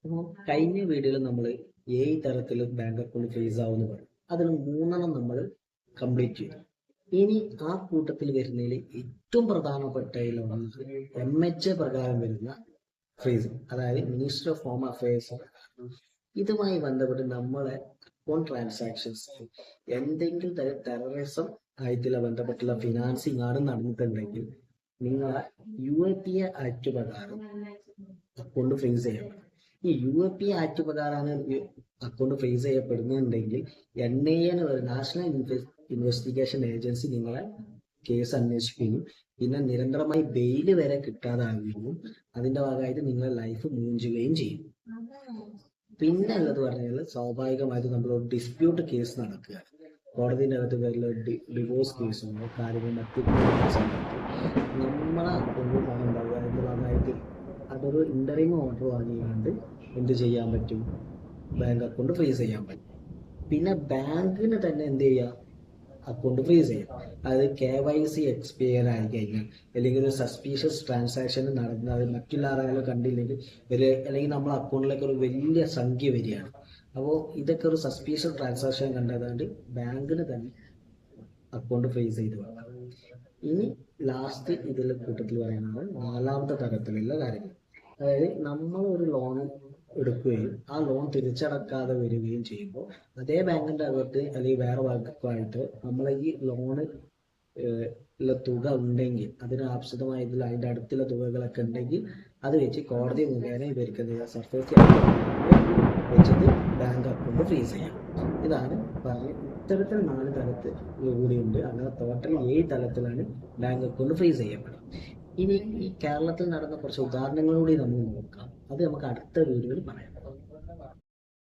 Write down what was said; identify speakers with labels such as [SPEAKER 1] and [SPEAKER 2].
[SPEAKER 1] അപ്പോൾ കഴിഞ്ഞ വീഡിയോയിൽ നമ്മൾ 7 തരത്തിൽ ബാങ്ക് അക്കൗണ്ട് ഫ്രീസ് ആവുമെന്ന് പറഞ്ഞു. അതിൽ 3 നമ്മൾ കംപ്ലീറ്റ് ചെയ്തു. ഇനി ആ കൂട്ടത്തിൽ വരുന്നതിൽ ഏറ്റവും പ്രധാനപ്പെട്ട MHA പ്രകാരം വരുന്ന ഫ്രീസ്, അതായത് മിനിസ്റ്റർ ഓഫ് ഹോം അഫയേഴ്സ്. ഇതുമായി ബന്ധപ്പെട്ട് നമ്മളെ അക്കൗണ്ട് ട്രാൻസാക്ഷൻസ് എന്തെങ്കിലും തരം ടെററിസം ആയിട്ടുള്ള ബന്ധപ്പെട്ടുള്ള ഫിനാൻസിങ് ആണ് നടന്നിട്ടുണ്ടെങ്കിൽ നിങ്ങളെ UAPA ആക്ട് പ്രകാരം അക്കൗണ്ട് ഫ്രീസ് ചെയ്യണം. ഈ UAPA ആക്ട് പ്രകാരമാണ് അക്കൗണ്ട് ഫ്രീസ് ചെയ്യപ്പെടുന്നുണ്ടെങ്കിൽ NIA നാഷണൽ ഇൻവെസ്റ്റിഗേഷൻ ഏജൻസി നിങ്ങളെ കേസ് അന്വേഷിക്കുകയും പിന്നെ നിരന്തരമായി ബെയില് വരെ കിട്ടാതാവുകയും അതിന്റെ ഭാഗമായിട്ട് നിങ്ങളെ ലൈഫ് മൂഞ്ചുകയും ചെയ്യും. പിന്നെ ഉള്ളത് പറഞ്ഞാൽ സ്വാഭാവികമായിട്ട് നമ്മളൊരു ഡിസ്പ്യൂട്ട് കേസ് നടക്കുക, കോടതിൻ്റെ അകത്ത് വരുന്ന ഡിവോഴ്സ് കേസുകളോ കാര്യങ്ങൾ മറ്റു സമയത്ത് നമ്മളെ അക്കൗണ്ടിൽ പണം ഉണ്ടാവുക. അതിൻ്റെ ഭാഗമായിട്ട് അതൊരു ഇന്ററിം ഓർഡർ വാങ്ങിയാണ്ട് എന്ത് ചെയ്യാൻ പറ്റും, ബാങ്ക് അക്കൗണ്ട് ഫ്രീസ് ചെയ്യാൻ പറ്റും. പിന്നെ ബാങ്കിന് തന്നെ എന്ത് ചെയ്യുക, അക്കൗണ്ട് ഫ്രീസ് ചെയ്യാം. അതായത് KYC എക്സ്പയർ ആയി കഴിഞ്ഞാൽ അല്ലെങ്കിൽ ഒരു സസ്പീഷ്യസ് ട്രാൻസാക്ഷൻ നടന്നാൽ അത് മറ്റുള്ള ആരെങ്കിലും കണ്ടില്ലെങ്കിൽ അല്ലെങ്കിൽ നമ്മളെ അക്കൗണ്ടിലേക്ക് ഒരു വലിയ സംഖ്യ വരികയാണ്. അപ്പോൾ ഇതൊക്കെ ഒരു സസ്പീഷ്യസ് ട്രാൻസാക്ഷൻ കണ്ടതുകൊണ്ട് ബാങ്കിന് തന്നെ അക്കൗണ്ട് ഫ്രീസ് ചെയ്ത് വെക്കാം. ഇനി ലാസ്റ്റ് ഇതിലെ കൂട്ടത്തിൽ പറയുന്നത് 4ാമത്തെ തരത്തിലുള്ള കാര്യങ്ങൾ. അതായത് നമ്മൾ ഒരു ലോൺ എടുക്കുകയും ആ ലോൺ തിരിച്ചടക്കാതെ വരികയും ചെയ്യുമ്പോൾ അതേ ബാങ്കിന്റെ അകത്ത് അല്ലെങ്കിൽ വേറെ ബാങ്കുമായിട്ട് നമ്മളെ ഈ ലോണ് ഉള്ള തുക ഉണ്ടെങ്കിൽ അതിന് ആവശ്യമായതിൽ അതിന്റെ അടുത്തുള്ള തുകകളൊക്കെ ഉണ്ടെങ്കിൽ അത് വെച്ച് കോടതി മുഖേന ഇവർക്ക് സർഫേസ് വെച്ചിട്ട് ബാങ്ക് അക്കൗണ്ട് ഫ്രീസ് ചെയ്യാം. ഇതാണ് പറഞ്ഞത്. ഇത്തരത്തിൽ 4 തരത്തിൽ കൂടിയുണ്ട്. അങ്ങനെ ടോട്ടൽ 7 തലത്തിലാണ് ബാങ്ക് അക്കൗണ്ട് ഫ്രീസ് ചെയ്യപ്പെടുക. ഇനി ഈ കേരളത്തിൽ നടന്ന കുറച്ച് ഉദാഹരണങ്ങൾ കൂടി നമ്മൾ നോക്കാം. അത് നമുക്ക് അടുത്ത വീഡിയോയിൽ പറയാം.